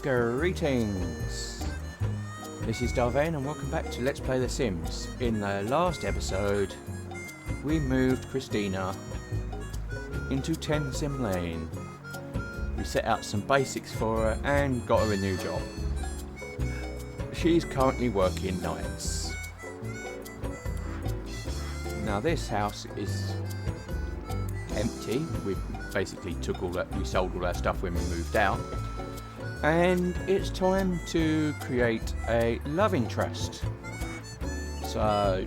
Greetings! This is Darvain and welcome back to Let's Play The Sims. In the last episode, we moved Christina into Tenzin Lane. We set out some basics for her and got her a new job. She's currently working nights. Now this house is empty. We basically we sold all our stuff when we moved out. And it's time to create a love interest. So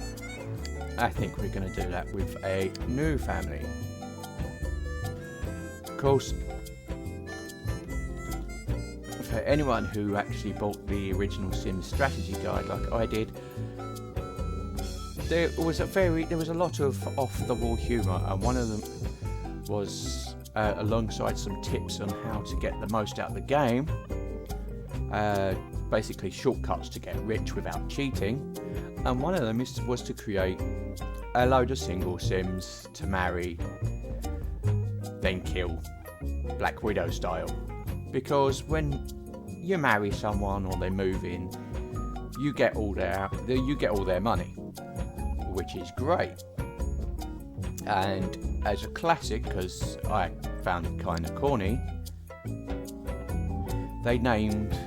I think we're going to do that with a new family. Of course, for anyone who actually bought the original Sims strategy guide like I did, there was a lot of off-the-wall humour, and one of them was alongside some tips on how to get the most out of the game, basically shortcuts to get rich without cheating, and one of them was to create a load of single Sims to marry, then kill, Black Widow style. Because when you marry someone or they move in, you get all their money, which is great. And as a classic, because I found it kind of corny, they named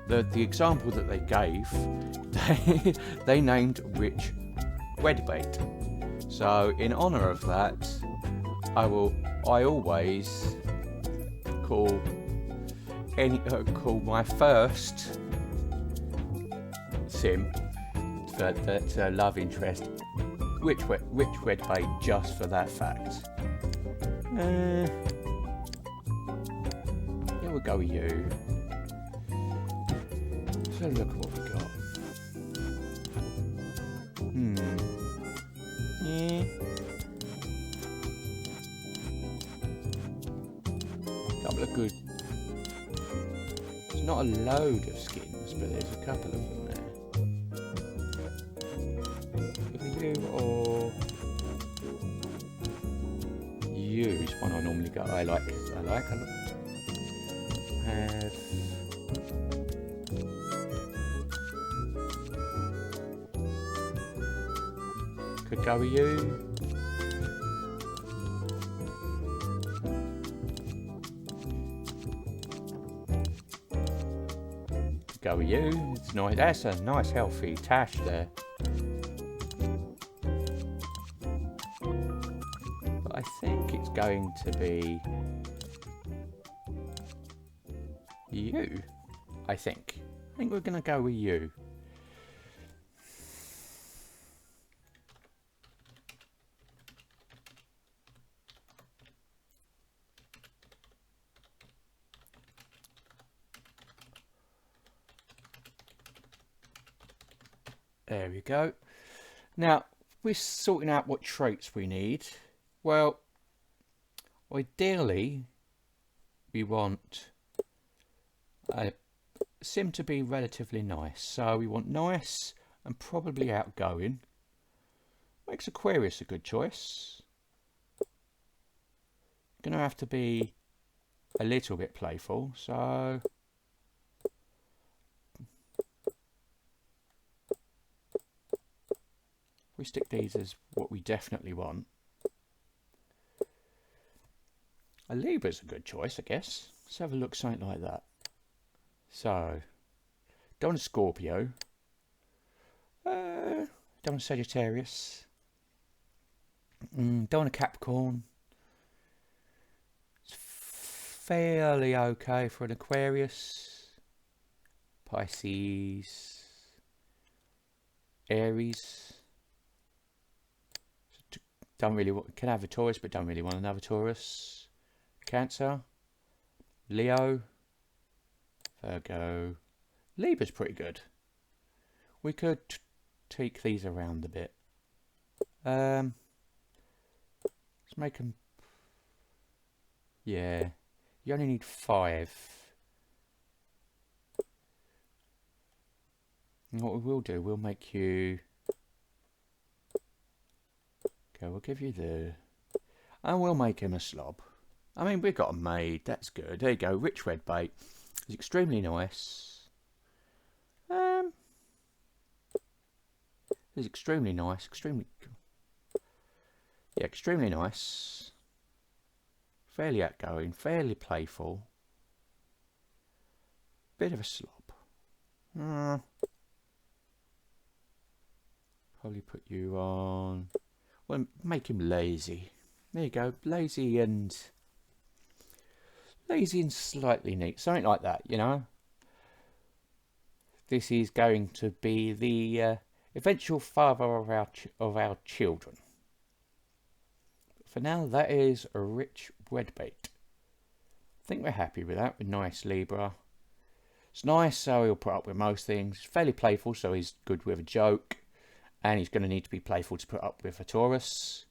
the example that they gave. They named Rich Wedbait. So in honour of that, I always call my first sim that love interest Rich Wedbait, just for that fact. Here we go with you. So look what we got. Yeah. Couple of good. It's not a load of skins, but there's a couple of them there. You or you is one I normally go. I like. Have could go with you. Go with you. It's nice. That's a nice healthy tash there. I think it's going to be you. I think we're going to go with you. There we go. Now we're sorting out what traits we need. Well, ideally, we want a sim to be relatively nice. So we want nice and probably outgoing. Makes Aquarius a good choice. Gonna have to be a little bit playful, so we stick these as what we definitely want. A Libra's a good choice, I guess. Let's have a look, something like that. So, don't want a Scorpio. Don't want a Sagittarius. Don't want a Capricorn. It's fairly okay for an Aquarius. Pisces. Aries. Don't really want, can have a Taurus, but don't really want another Taurus. Cancer, Leo, Virgo, Libra's pretty good. We could tweak these around a bit. Let's make them. Yeah, you only need 5. And what we will do, we'll make you. Okay, we'll give you the. And we'll make him a slob. I mean, we've got a maid. That's good. There you go. Rich Wedbait. It's extremely nice. It's extremely nice. Extremely nice. Fairly outgoing, fairly playful. Bit of a slob. Probably put you on. Well, make him lazy. There you go, lazy and slightly neat, something like that, you know. This is going to be the eventual father of our children. But for now, that is a Rich Redbait. I think we're happy with that. With nice Libra. It's nice, so he'll put up with most things. Fairly playful, so he's good with a joke. And he's going to need to be playful to put up with a Taurus.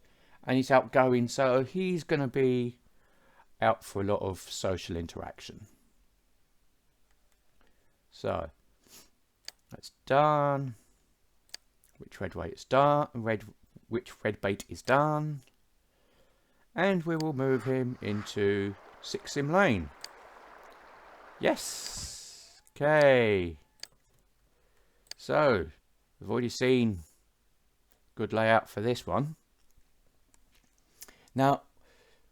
And he's outgoing, so he's going to be out for a lot of social interaction. So that's done. Which Redbait is done? Which Redbait is done? And we will move him into 6 Sim Lane. Yes. Okay. So we've already seen good layout for this one. Now,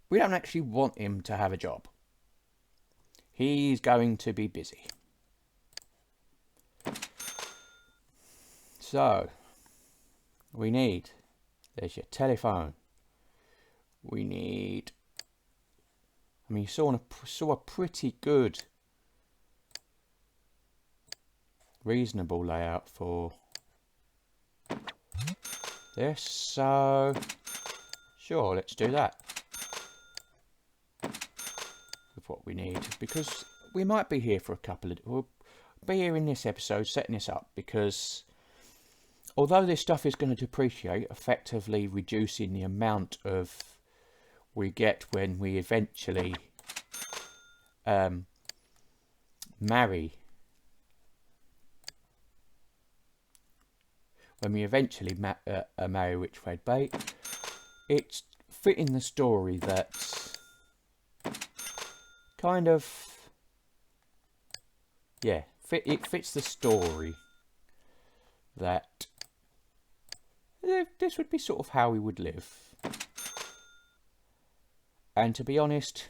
we don't actually want him to have a job. He's going to be busy. So, we need, there's your telephone. We need, I mean, you saw a pretty good, reasonable layout for this. So, sure, let's do that. With what we need, because we might be here for a couple of, we'll be here in this episode setting this up, because although this stuff is going to depreciate, effectively reducing the amount of we get when we eventually marry. When we eventually marry Rich Redbait, it's fitting the story that kind of, yeah, it fits the story that this would be sort of how we would live. And to be honest,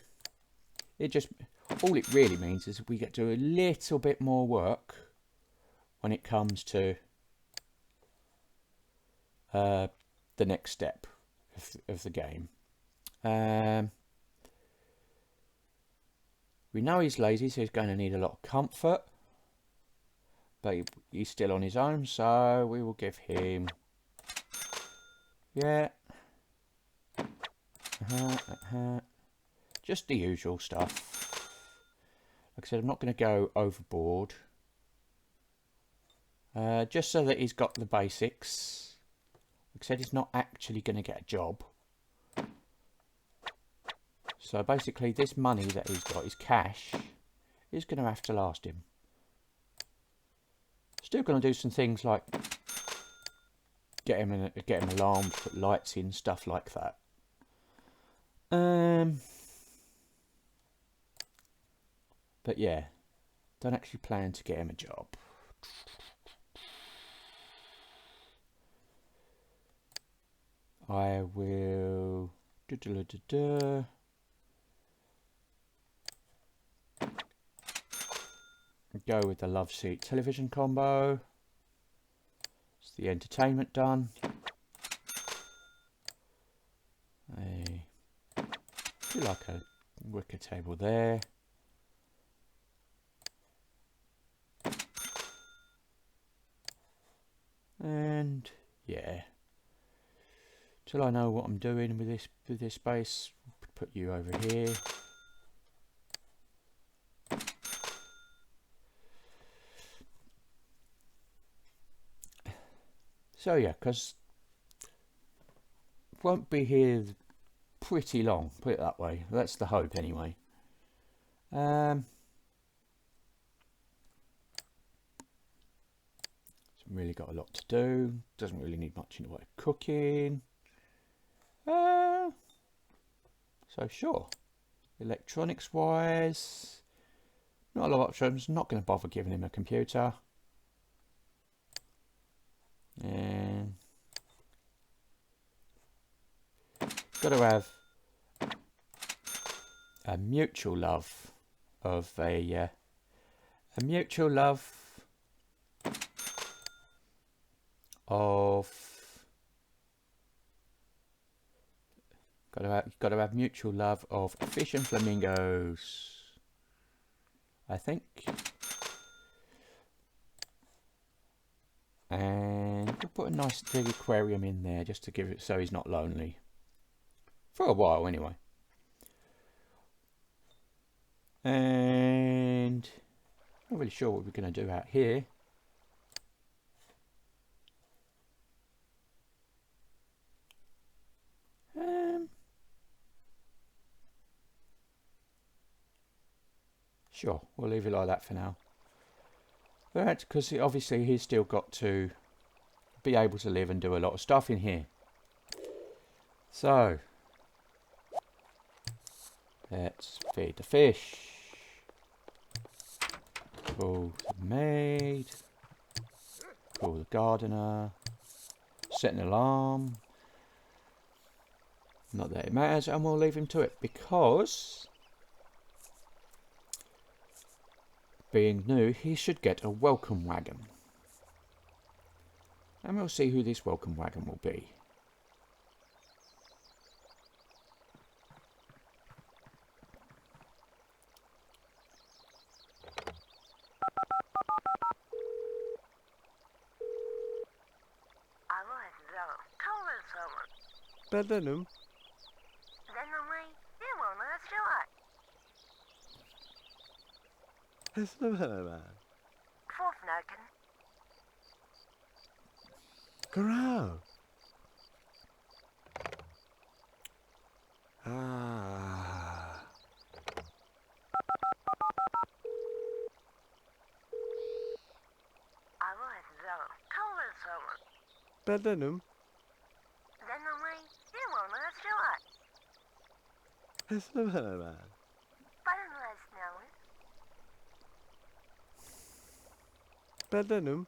all it really means is we get to do a little bit more work when it comes to the next step of the game. We know he's lazy, so he's going to need a lot of comfort. But he's still on his own, so we will give him, yeah, just the usual stuff. Like I said, I'm not going to go overboard, just so that he's got the basics. Like I said, he's not actually going to get a job. So basically this money that he's got, his cash, is going to have to last him. Still going to do some things like get him alarmed, put lights in, stuff like that. But yeah, don't actually plan to get him a job. I will go with the love seat television combo. It's the entertainment done. Do like a wicker table there. And yeah, till I know what I'm doing with this space, put you over here. So yeah, because won't be here pretty long, put it that way. That's the hope anyway. Hasn't really got a lot to do. Doesn't really need much in the way of cooking. So sure, electronics wise, Not a lot of options. Not going to bother giving him a computer. And got to have a mutual love of a mutual love of got to have mutual love of fish and flamingos, I think. And we'll put a nice big aquarium in there just to give it so he's not lonely. For a while, anyway. And not really sure what we're going to do out here. Sure, we'll leave it like that for now. But because obviously he's still got to be able to live and do a lot of stuff in here. So let's feed the fish. Call the maid. Call the gardener. Set an alarm. Not that it matters, and we'll leave him to it because, being new, he should get a welcome wagon. And we'll see who this welcome wagon will be. Bedenum. Hesnumhana. Garau. Ah. Bedenum. Hesnumhana. Bedenum.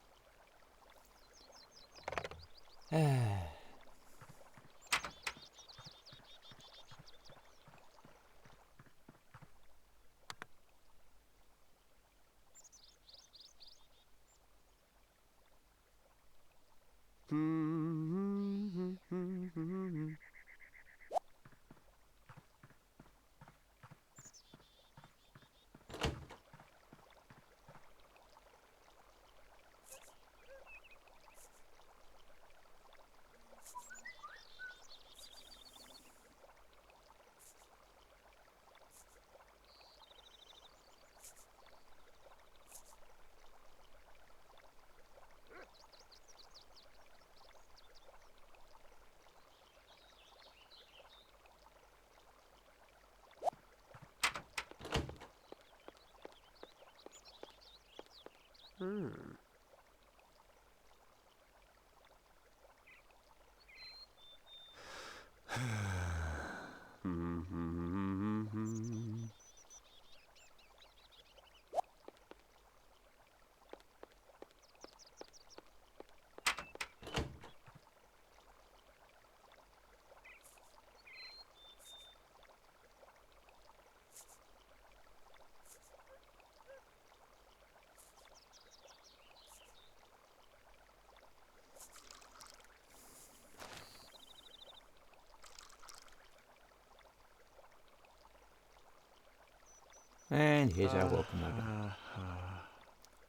And here's our welcome wagon.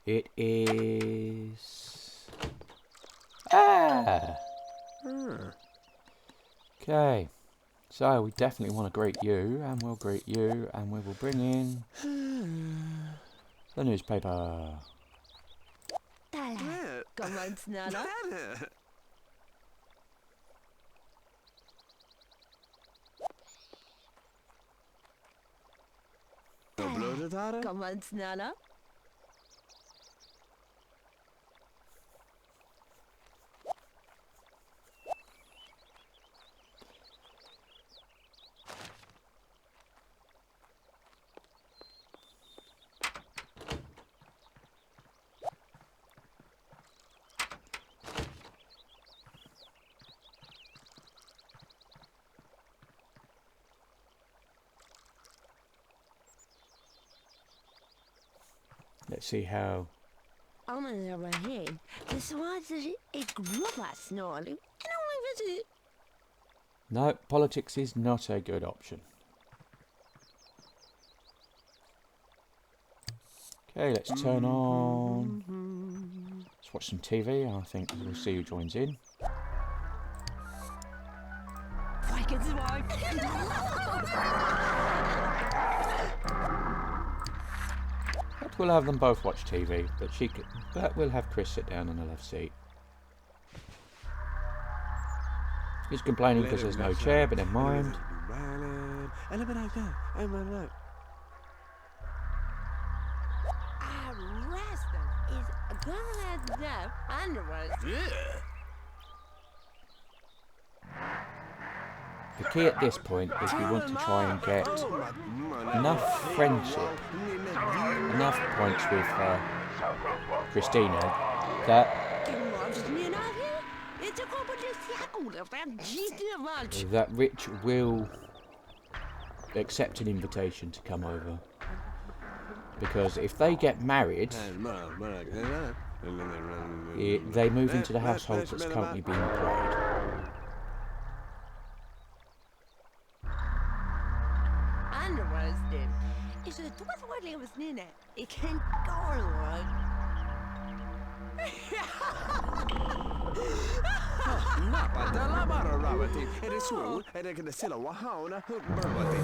It is... Okay. So we definitely want to greet you, and we'll greet you, and we will bring in the newspaper. Comment snälla. let's see how. Om man overheen. De zwarte ik globba snorlu. En only visit. No, politics is not a good option. Okay, let's turn on. Let's watch some TV. I think we'll see who joins in. Vikings wife. But we'll have them both watch TV, but we'll have Chris sit down and I'll have a seat. He's complaining because there's no chair, but never mind. Is gonna have underwear. The key at this point is we want to try and get enough friendship, enough points with Christina that Rich will accept an invitation to come over. Because if they get married, they move into the household that's currently being played. Is het wat worden we sneeuwen? Ik kan gaan. Napa dalla bara rawati. Är det så? Är det kan silla wahauna rawati.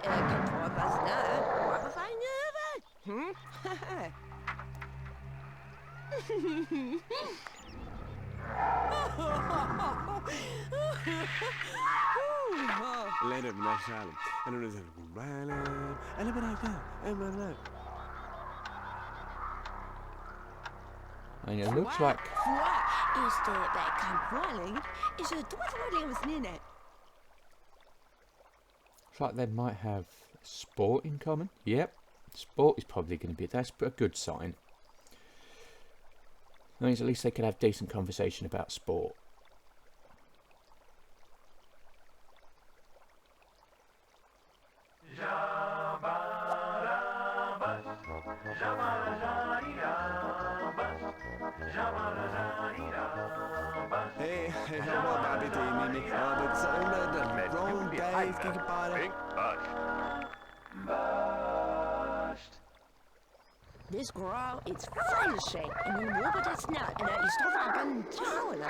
Kan få pas där. Vad fan gör vi? Let him not silent. And it is a and And it looks like Is det back controlling? Is it what worden we sneeuwen? looks like they might have sport in common. Yep, sport is probably going to be that's a good sign. That means at least they could have decent conversation about sport. Hey, what about it, Mimi? But so the wrong days, kick about it. This girl, it's friendship. And then what that's not. And you start fucking telling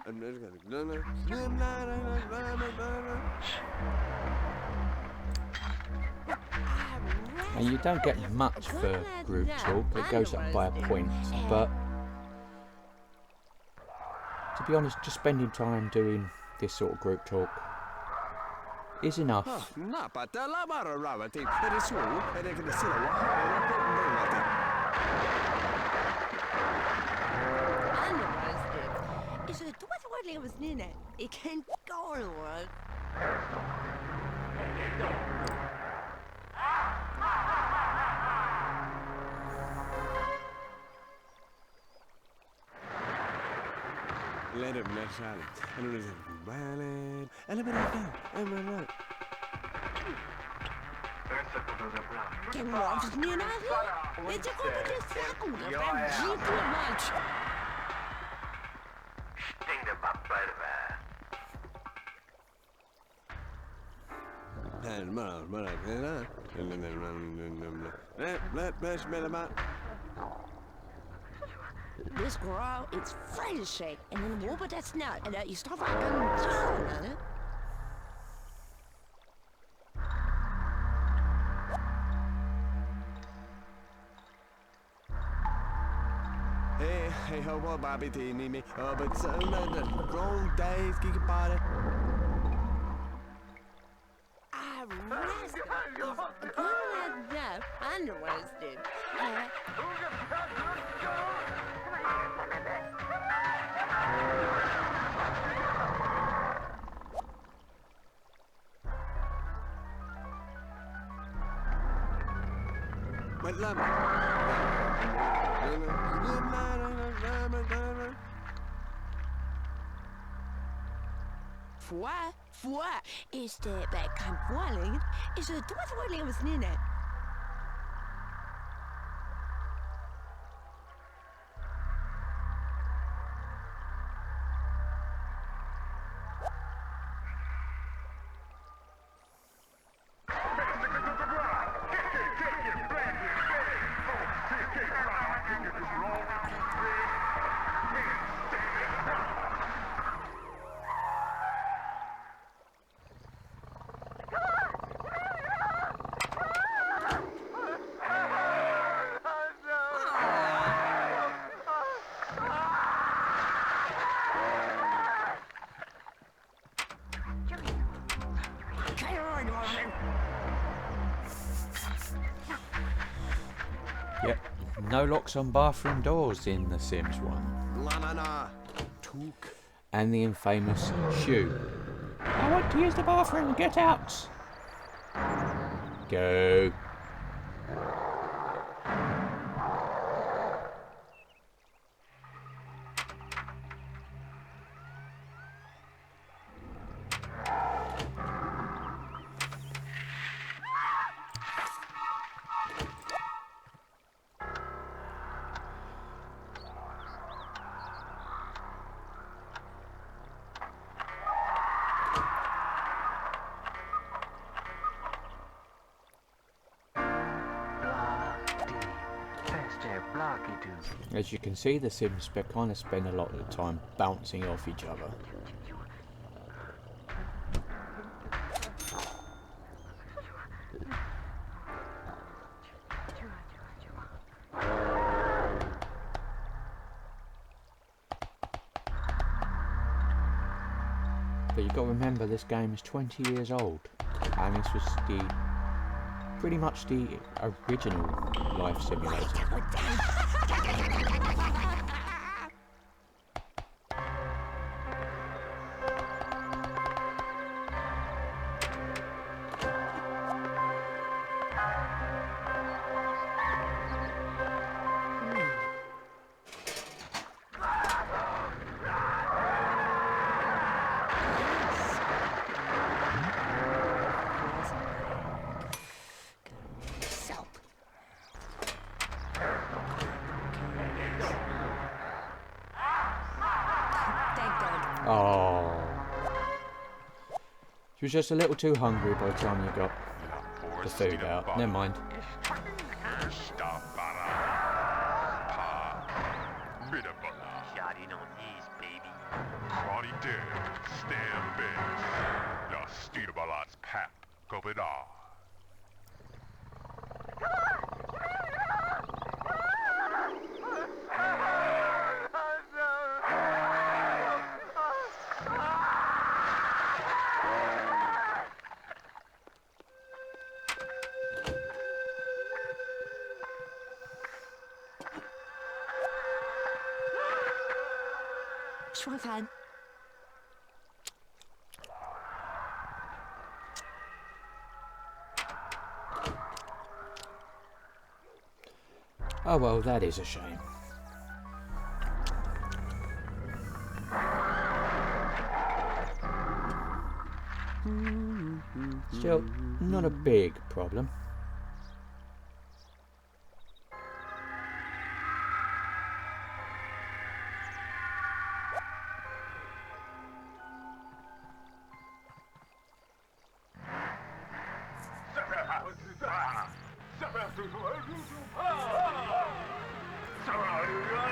I'm just And you don't get much for group talk, it goes up by a point, but to be honest, just spending time doing this sort of group talk is enough. Napa dalla bara rawati. Är det så? Är det kan silla wahauna. Is het wat worden we sneeuwen? Ik kan gaan hoor. Let him not silent. And it is a violin. And a Kan we ons sneeuwen? Weet je wat het is? Ja, kom dan. Dan zie je het match. This girl, it's friendship. And then what that's not. And you start fucking telling it. Hey, how about Bobby T, Mimi? But so the wrong days, kick about it. Underwood. But love Fwa, is de bij Kampwaling, is het wat was nina. Yep, no locks on bathroom doors in The Sims 1. La na na. Took. And the infamous shoe. I want to use the bathroom, get out! Go. As you can see, the Sims kind of spend a lot of the time bouncing off each other. But you've got to remember, this game is 20 years old, and this was pretty much the original life simulator. Oh. She was just a little too hungry by the time you got the food out. Never mind. Fan. Oh well, that is a shame. Still, not a big problem.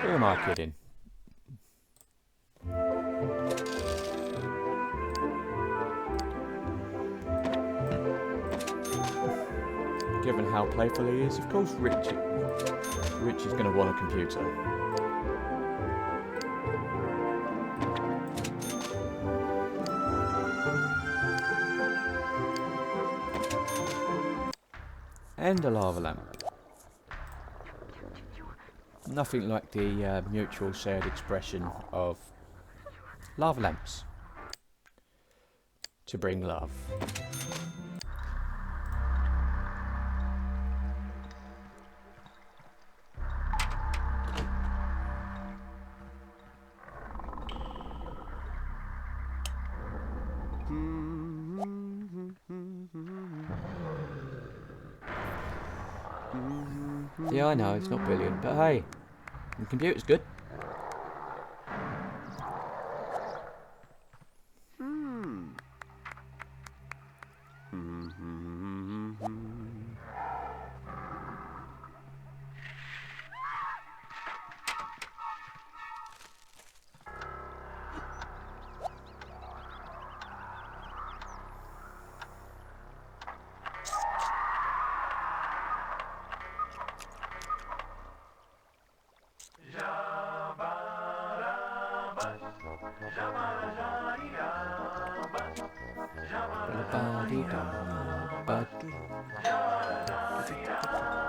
Who am I kidding? Given how playful he is, of course Rich is going to want a computer. And a lava lamp. Nothing like the mutual shared expression of lava lamps to bring love. Yeah, I know, it's not brilliant, but hey, the computer's good.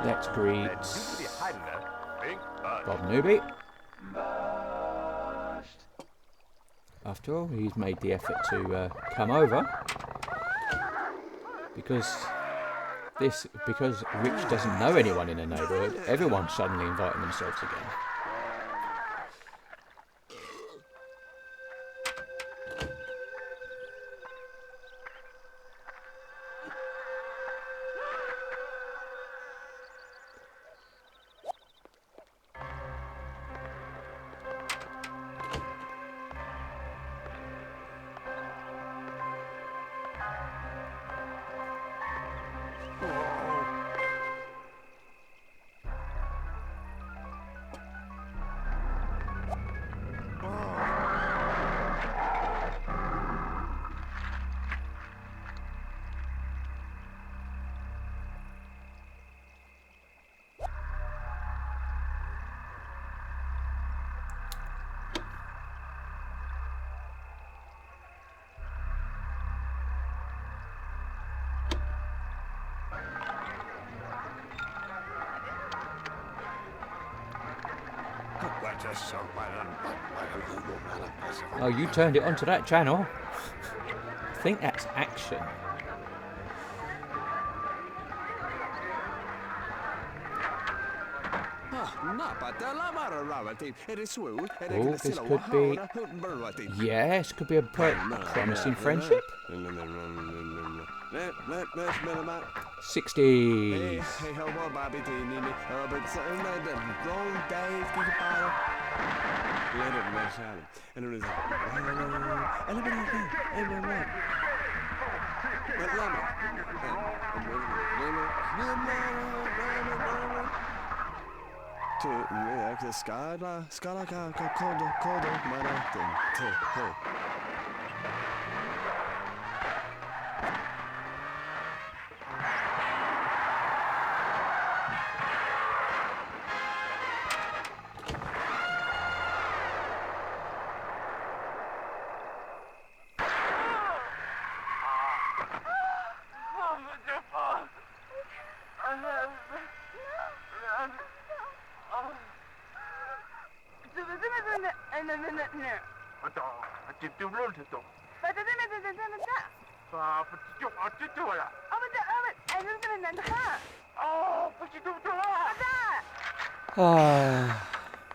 Let's greet Bob Newby. After all, he's made the effort to come over because Rich doesn't know anyone in the neighbourhood. Everyone's suddenly inviting themselves again. Oh, you turned it onto that channel. I think that's action. Oh, this could be... Yes, could be a promising friendship. 60s.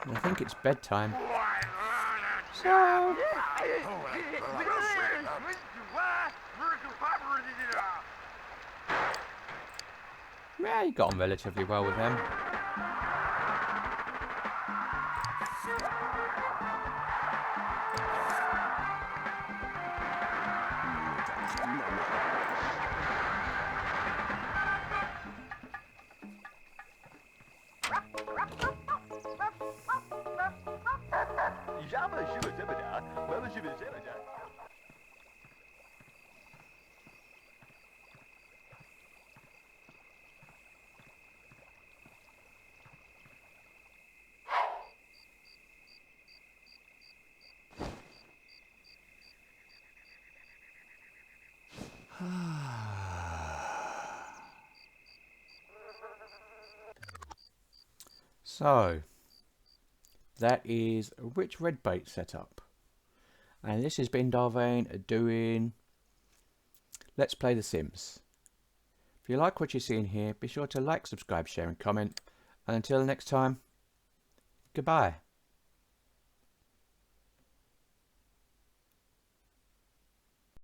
I think it's bedtime. So... Yeah, you got on relatively well with them. So, that is a Rich Redbait setup. And this has been Darvane doing Let's Play The Sims. If you like what you're seeing here, be sure to like, subscribe, share and comment. And until next time, goodbye.